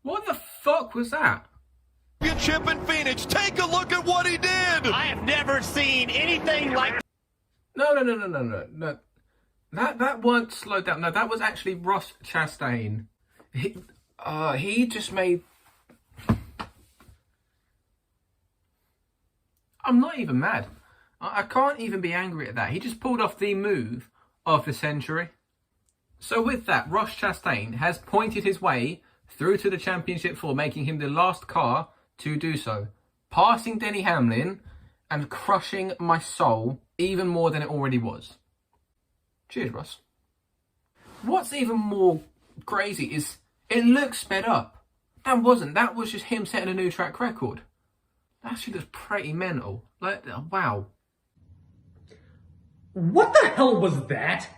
What the fuck was that? Championship in Phoenix. Take a look at what he did. I have never seen anything like. No. That weren't slowed down. No, that was actually Ross Chastain. He just made. I'm not even mad. I can't even be angry at that. He just pulled off the move of the century. So with that, Ross Chastain has pointed his way through to the championship floor, making him the last car to do so, passing Denny Hamlin and crushing my soul even more than it already was. Cheers, Ross. What's even more crazy is it looks sped up. That wasn't. That was just him setting a new track record. That actually looks pretty mental. Like, wow. What the hell was that?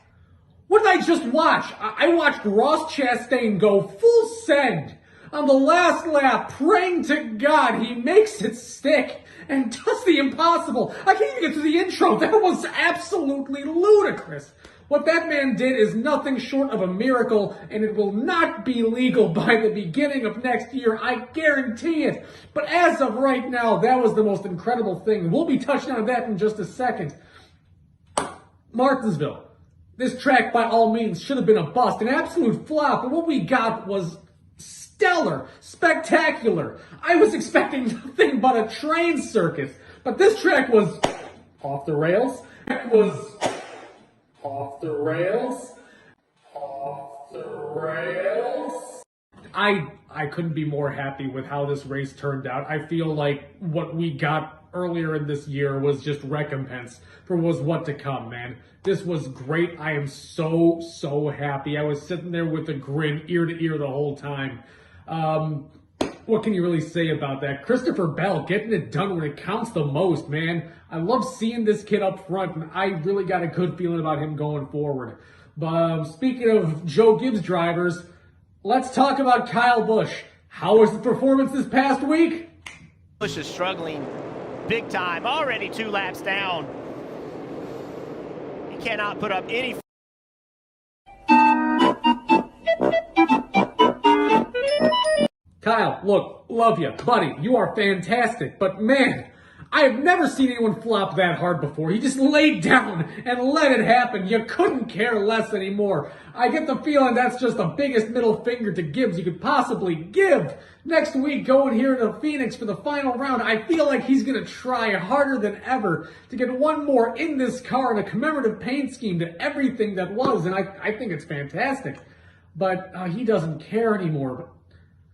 What did I just watch? I watched Ross Chastain go full send on the last lap, praying to God he makes it stick and does the impossible. I can't even get to the intro. That was absolutely ludicrous. What that man did is nothing short of a miracle, and it will not be legal by the beginning of next year. I guarantee it. But as of right now, that was the most incredible thing. We'll be touching on that in just a second. Martinsville. This track, by all means, should have been a bust, an absolute flop, but what we got was stellar, spectacular. I was expecting nothing but a train circus, but this track was off the rails. It was off the rails. Off the rails. I couldn't be more happy with how this race turned out. I feel like what we got earlier in this year was just recompense for what to come, man. This was great. I am so happy. I was sitting there with a grin ear to ear the whole time. What can you really say about that? Christopher Bell getting it done when it counts the most, man. I love seeing this kid up front, and I really got a good feeling about him going forward. But speaking of Joe Gibbs drivers, let's talk about Kyle Busch. How was the performance this past week? Busch is struggling big time, already 2 laps down. He cannot put up any. Kyle, look, love you. Buddy, you are fantastic. But man, I have never seen anyone flop that hard before. He just laid down and let it happen. You couldn't care less anymore. I get the feeling that's just the biggest middle finger to Gibbs you could possibly give. Next week, going here to Phoenix for the final round, I feel like he's going to try harder than ever to get one more in this car in a commemorative paint scheme to everything that was, and I think it's fantastic. But he doesn't care anymore. But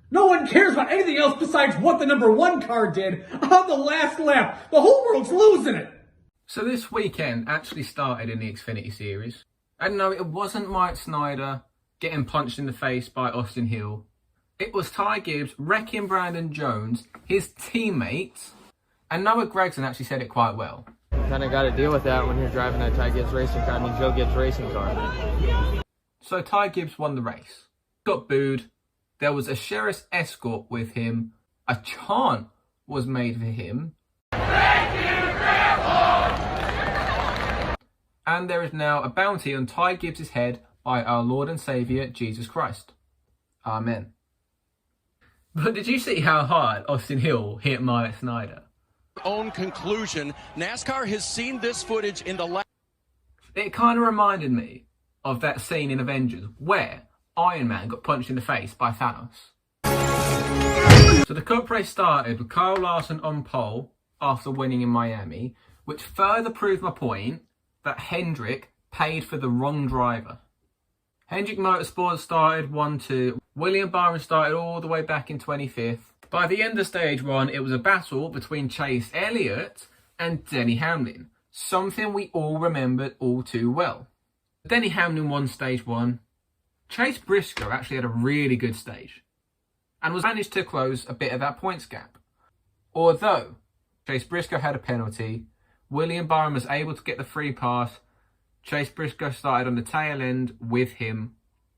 no one cares about anything else besides what the number 1 car did on the last lap. The whole world's losing it. So this weekend actually started in the Xfinity Series. And no, it wasn't Mike Snyder getting punched in the face by Austin Hill. It was Ty Gibbs wrecking Brandon Jones, his teammates, and Noah Gragson actually said it quite well. Kind of got to deal with that when you're driving a Ty Gibbs racing car, Joe Gibbs racing car. So Ty Gibbs won the race, got booed. There was a sheriff's escort with him. A chant was made for him. Thank you, Grandpa! And there is now a bounty on Ty Gibbs' head by our Lord and Saviour, Jesus Christ. Amen. But did you see how hard Austin Hill hit Mike Snyder? Own conclusion, NASCAR has seen this footage in the last. It kind of reminded me of that scene in Avengers where Iron Man got punched in the face by Thanos. So the Cup race started with Kyle Larson on pole after winning in Miami, which further proved my point that Hendrick paid for the wrong driver. Hendrick Motorsports started 1-2. William Byron started all the way back in 25th. By the end of stage 1, it was a battle between Chase Elliott and Denny Hamlin, something we all remembered all too well. Denny Hamlin won stage 1. Chase Briscoe actually had a really good stage and was managed to close a bit of that points gap. Although Chase Briscoe had a penalty, William Byron was able to get the free pass. Chase Briscoe started on the tail end with him,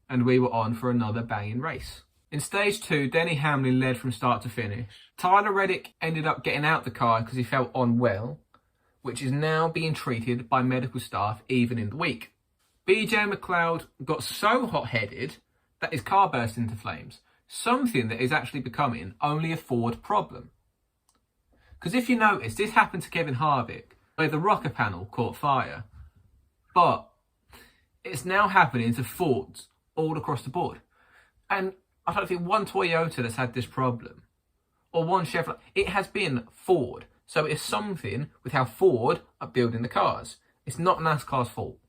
and we were on for another banging race. In stage 2, Denny Hamlin led from start to finish. Tyler Reddick ended up getting out the car because he felt unwell, which is now being treated by medical staff even in the week. BJ McLeod got so hot-headed that his car burst into flames. something that is actually becoming only a Ford problem. Because if you notice, this happened to Kevin Harvick, where the rocker panel caught fire. But it's now happening to Fords all across the board. And I don't think one Toyota that's had this problem, or one Chevrolet, it has been Ford. So it's something with how Ford are building the cars. It's not NASCAR's fault.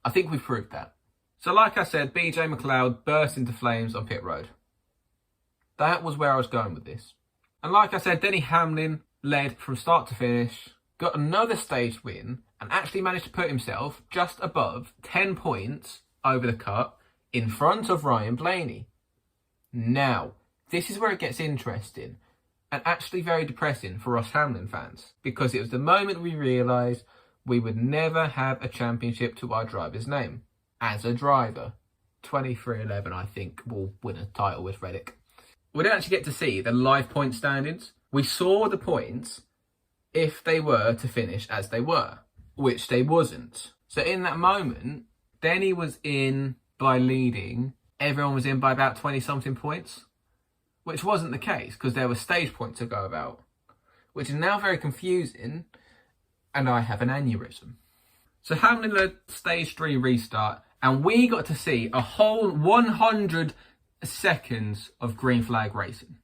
I think we've proved that. So like I said, BJ McLeod burst into flames on pit road. That was where I was going with this. And like I said, Denny Hamlin led from start to finish, got another stage win, and actually managed to put himself just above 10 points over the cut in front of Ryan Blaney. Now, this is where it gets interesting and actually very depressing for us Hamlin fans, because it was the moment we realised we would never have a championship to our driver's name. As a driver, 23-11 I think will win a title with Reddick. We didn't actually get to see the live point standings. We saw the points if they were to finish as they were, which they wasn't. So in that moment, Denny was in by leading, everyone was in by about 20-something points, which wasn't the case because there were stage points to go about, which is now very confusing, and I have an aneurysm. So Hamlin led stage 3 restart, and we got to see a whole 100 seconds of green flag racing.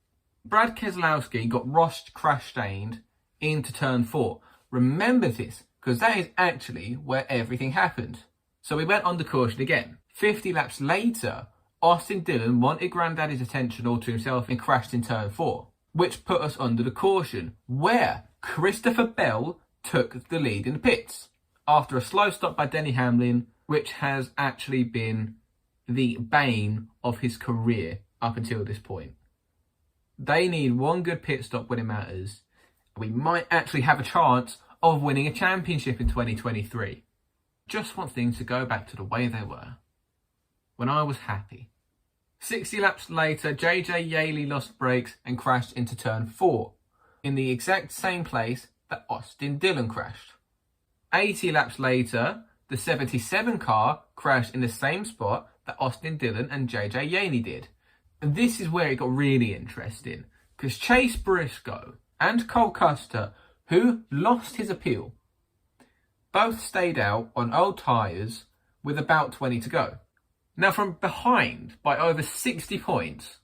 Brad Keselowski got crash-stained into turn 4. Remember this, because that is actually where everything happened. So we went under caution again. 50 laps later, Austin Dillon wanted Granddaddy's attention all to himself and crashed in turn 4, which put us under the caution, where Christopher Bell took the lead in the pits after a slow stop by Denny Hamlin, which has actually been the bane of his career up until this point. They need one good pit stop when it matters. We might actually have a chance of winning a championship in 2023. Just want things to go back to the way they were, when I was happy. 60 laps later, JJ Yaley lost brakes and crashed into turn 4, in the exact same place that Austin Dillon crashed. 80 laps later, the 77 car crashed in the same spot that Austin Dillon and JJ Yaley did. And this is where it got really interesting, because Chase Briscoe and Cole Custer, who lost his appeal, both stayed out on old tyres with about 20 to go. Now from behind by over 60 points,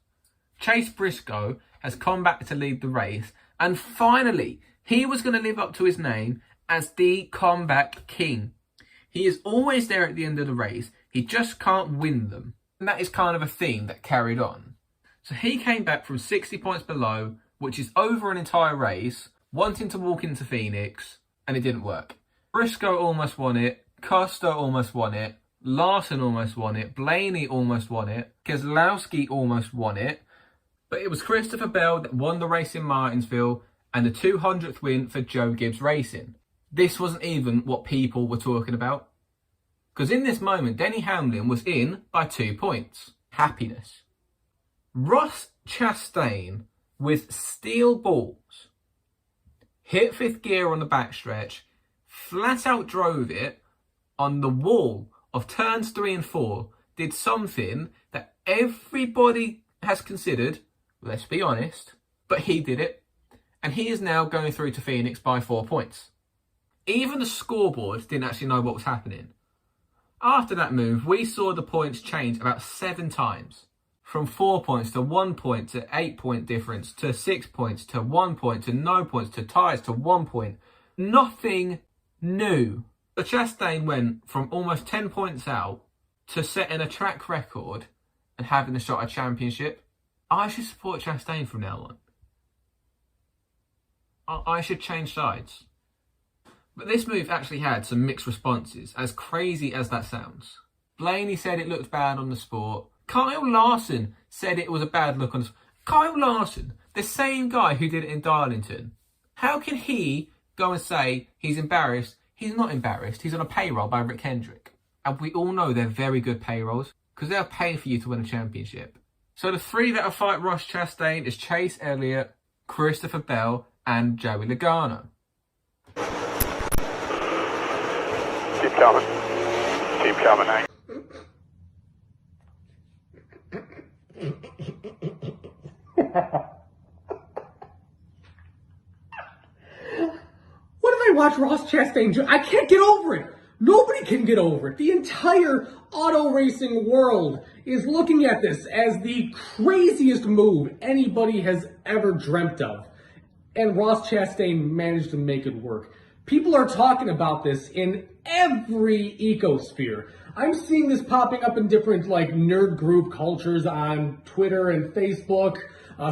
Chase Briscoe has come back to lead the race, and finally he was going to live up to his name as the comeback king. He is always there at the end of the race, he just can't win them. And that is kind of a theme that carried on. So he came back from 60 points below, which is over an entire race, wanting to walk into Phoenix, and it didn't work. Briscoe almost won it, Custer almost won it, Larson almost won it, Blaney almost won it, Keselowski almost won it, but it was Christopher Bell that won the race in Martinsville and the 200th win for Joe Gibbs Racing. This wasn't even what people were talking about. Because in this moment, Denny Hamlin was in by 2 points. Happiness. Ross Chastain, with steel balls, hit 5th gear on the backstretch, flat out drove it on the wall of turns 3 and 4, did something that everybody has considered, let's be honest, but he did it, and he is now going through to Phoenix by 4 points. Even the scoreboard didn't actually know what was happening. After that move, we saw the points change about 7 times. From 4 points to 1 point to 8-point difference to 6 points to 1 point to no points to ties to 1 point. Nothing new. The Chastain went from almost 10 points out to setting a track record and having a shot at championship. I should support Chastain from now on. I should change sides. But this move actually had some mixed responses, as crazy as that sounds. Blaney said it looked bad on the sport. Kyle Larson said it was a bad look on the sport. Kyle Larson, the same guy who did it in Darlington. How can he go and say he's embarrassed? He's not embarrassed. He's on a payroll by Rick Hendrick. And we all know they're very good payrolls, because they'll pay for you to win a championship. So the 3 that'll fight Ross Chastain is Chase Elliott, Christopher Bell, and Joey Logano. Keep coming. Keep coming, eh? What if I watch Ross Chastain? I can't get over it. Nobody can get over it. The entire auto racing world is looking at this as the craziest move anybody has ever dreamt of. And Ross Chastain managed to make it work. People are talking about this in every ecosphere. I'm seeing this popping up in different nerd group cultures on Twitter and Facebook.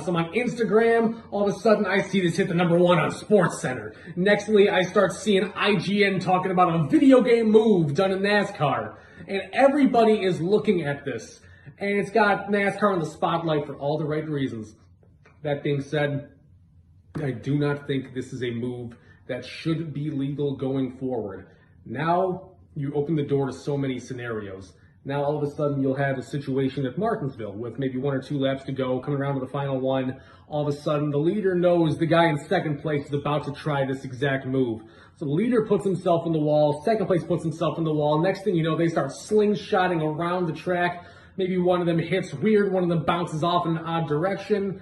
Some on Instagram. All of a sudden, I see this hit the #1 on SportsCenter. Nextly, I start seeing IGN talking about a video game move done in NASCAR. And everybody is looking at this. And it's got NASCAR in the spotlight for all the right reasons. That being said, I do not think this is a move that should be legal going forward. Now, you open the door to so many scenarios. Now, all of a sudden, you'll have a situation at Martinsville with maybe 1 or 2 laps to go, coming around to the final one. All of a sudden, the leader knows the guy in second place is about to try this exact move. So the leader puts himself in the wall, second place puts himself in the wall. Next thing you know, they start slingshotting around the track. Maybe one of them hits weird, one of them bounces off in an odd direction.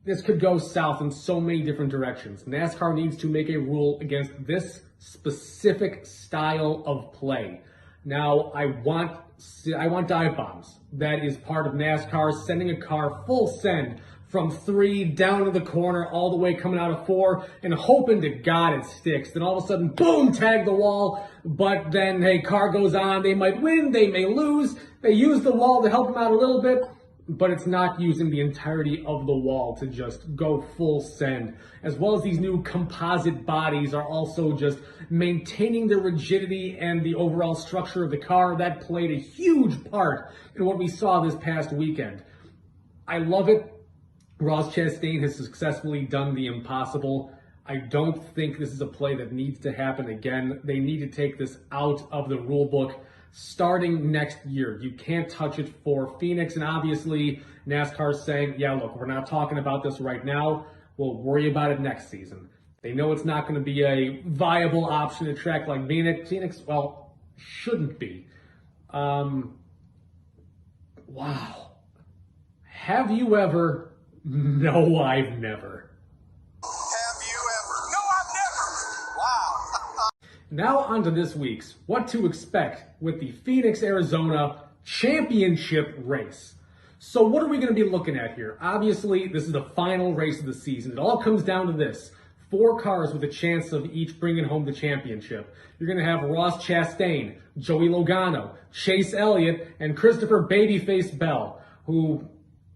This could go south in so many different directions. NASCAR needs to make a rule against this specific style of play. Now, I want dive bombs. That is part of NASCAR, sending a car full send from 3 down to the corner, all the way coming out of 4, and hoping to God it sticks. Then all of a sudden, boom, tag the wall. But then, hey, car goes on. They might win, they may lose. They use the wall to help them out a little bit, but it's not using the entirety of the wall to just go full send. As well as these new composite bodies are also just maintaining the rigidity and the overall structure of the car. That played a huge part in what we saw this past weekend. I love it. Ross Chastain has successfully done the impossible. I don't think this is a play that needs to happen again. They need to take this out of the rule book starting next year. You can't touch it for Phoenix, and obviously NASCAR's saying, yeah, look, we're not talking about this right now. We'll worry about it next season. They know it's not going to be a viable option at a track like Phoenix. Well, shouldn't be. Wow. Have you ever? No, I've never. Have you ever? No, I've never. Wow. Now on to this week's What to Expect with the Phoenix, Arizona Championship race. So what are we going to be looking at here? Obviously, this is the final race of the season. It all comes down to this. 4 cars with a chance of each bringing home the championship. You're going to have Ross Chastain, Joey Logano, Chase Elliott, and Christopher Babyface Bell, who,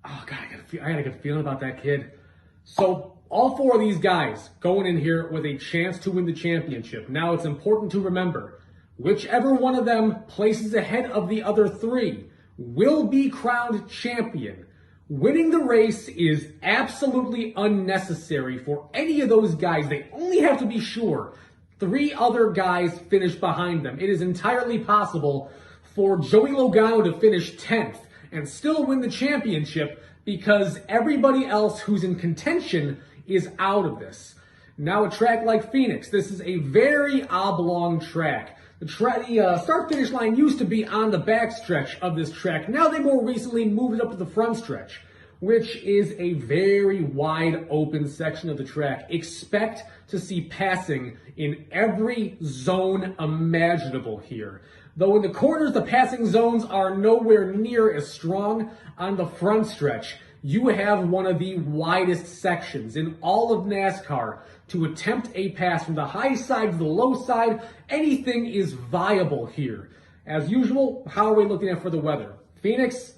oh God, I got a good feeling about that kid. So all 4 of these guys going in here with a chance to win the championship. Now it's important to remember, whichever one of them places ahead of the other 3 will be crowned champion. Winning the race is absolutely unnecessary for any of those guys. They only have to be sure 3 other guys finish behind them. It is entirely possible for Joey Logano to finish 10th and still win the championship because everybody else who's in contention is out of this. Now a track like Phoenix, this is a very oblong track. The start-finish line used to be on the back stretch of this track. Now they more recently moved it up to the front stretch, which is a very wide open section of the track. Expect to see passing in every zone imaginable here. Though in the corners, the passing zones are nowhere near as strong. On the front stretch, you have one of the widest sections in all of NASCAR. To attempt a pass from the high side to the low side, anything is viable here. As usual, how are we looking at for the weather? Phoenix,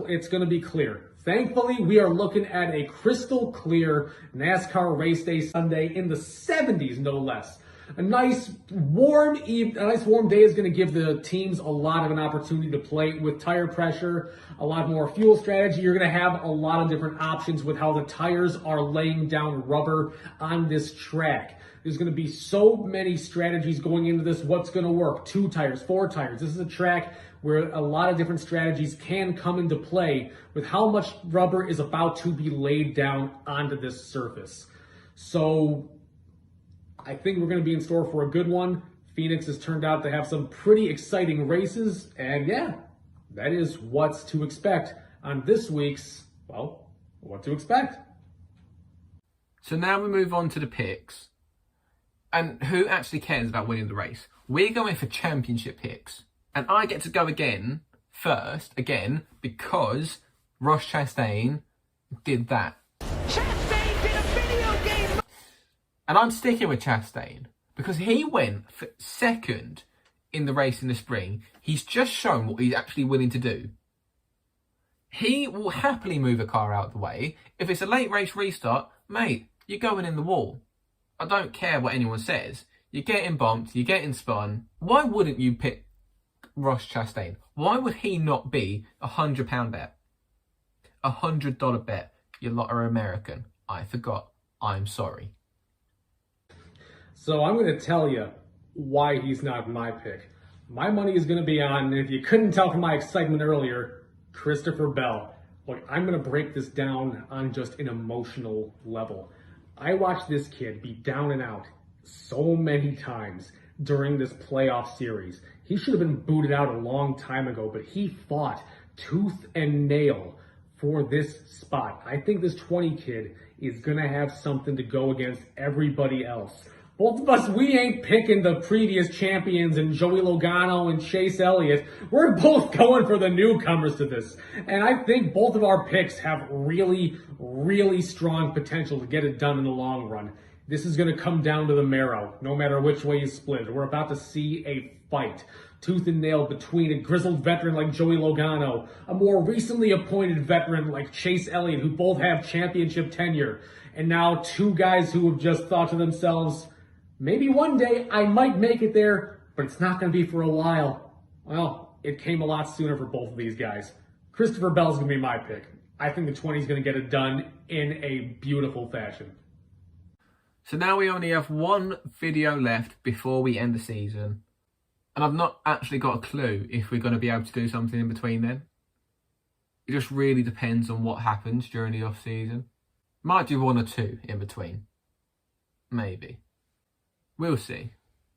it's going to be clear. Thankfully, we are looking at a crystal clear NASCAR race day Sunday in the 70s, no less. A nice warm day is going to give the teams a lot of an opportunity to play with tire pressure, a lot more fuel strategy. You're going to have a lot of different options with how the tires are laying down rubber on this track. There's going to be so many strategies going into this. What's going to work? 2 tires, 4 tires. This is a track where a lot of different strategies can come into play with how much rubber is about to be laid down onto this surface. So I think we're going to be in store for a good one. Phoenix has turned out to have some pretty exciting races. And yeah, that is what's to expect on this week's, well, What to Expect. So now we move on to the picks. And who actually cares about winning the race? We're going for championship picks. And I get to go first, because Ross Chastain did that. Chastain did a video game! And I'm sticking with Chastain because he went for second in the race in the spring. He's just shown what he's actually willing to do. He will happily move a car out of the way. If it's a late race restart, mate, you're going in the wall. I don't care what anyone says. You're getting bumped, you're getting spun. Why wouldn't you pick Ross Chastain? Why would he not be £100 bet? $100 bet. You lot are American. I forgot. I'm sorry. So I'm going to tell you why he's not my pick. My money is going to be on, if you couldn't tell from my excitement earlier, Christopher Bell. Look, I'm going to break this down on just an emotional level. I watched this kid be down and out so many times during this playoff series. He should have been booted out a long time ago, but he fought tooth and nail for this spot. I think this 20 kid is going to have something to go against everybody else. Both of us, we ain't picking the previous champions and Joey Logano and Chase Elliott. We're both going for the newcomers to this. And I think both of our picks have really, really strong potential to get it done in the long run. This is going to come down to the marrow, no matter which way you split it. We're about to see a fight, tooth and nail, between a grizzled veteran like Joey Logano, a more recently appointed veteran like Chase Elliott, who both have championship tenure, and now two guys who have just thought to themselves, maybe one day I might make it there, but it's not going to be for a while. Well, it came a lot sooner for both of these guys. Christopher Bell's going to be my pick. I think the 20 is going to get it done in a beautiful fashion. So now we only have one video left before we end the season. And I've not actually got a clue if we're going to be able to do something in between then. It just really depends on what happens during the off season. Might do one or two in between. Maybe. We'll see.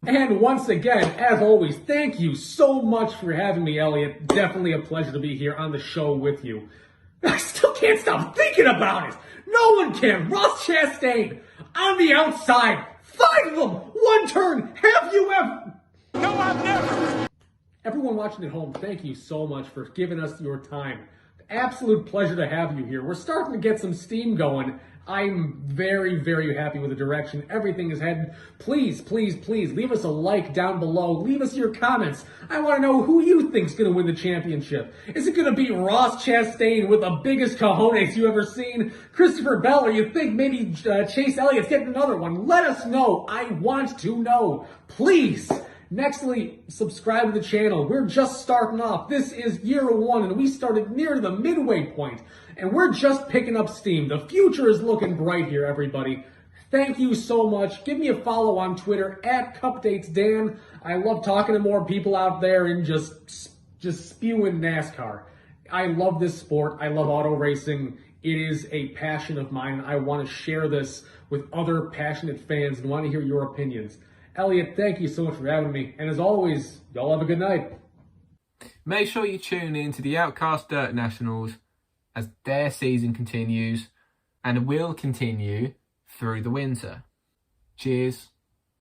And once again, as always, thank you so much for having me, Elliot. Definitely a pleasure to be here on the show with you. I still can't stop thinking about it. No one can. Ross Chastain on the outside. 5 of them. 1 turn. Have you ever? No, I've never. Everyone watching at home, thank you so much for giving us your time. Absolute pleasure to have you here. We're starting to get some steam going. I'm very, very happy with the direction everything is headed. Please, please, please leave us a like down below. Leave us your comments. I want to know who you think's going to win the championship. Is it going to be Ross Chastain with the biggest cojones you ever seen? Christopher Bell, or you think maybe Chase Elliott's getting another one? Let us know. I want to know. Please. Nextly, subscribe to the channel. We're just starting off. This is year 1, and we started near the midway point, and we're just picking up steam. The future is looking bright here, everybody. Thank you so much. Give me a follow on Twitter @CupDatesDan. I love talking to more people out there and just spewing NASCAR. I love this sport. I love auto racing. It is a passion of mine. I want to share this with other passionate fans and want to hear your opinions. Elliot, thank you so much for having me. And as always, y'all have a good night. Make sure you tune in to the Outcast Dirt Nationals as their season continues and will continue through the winter. Cheers.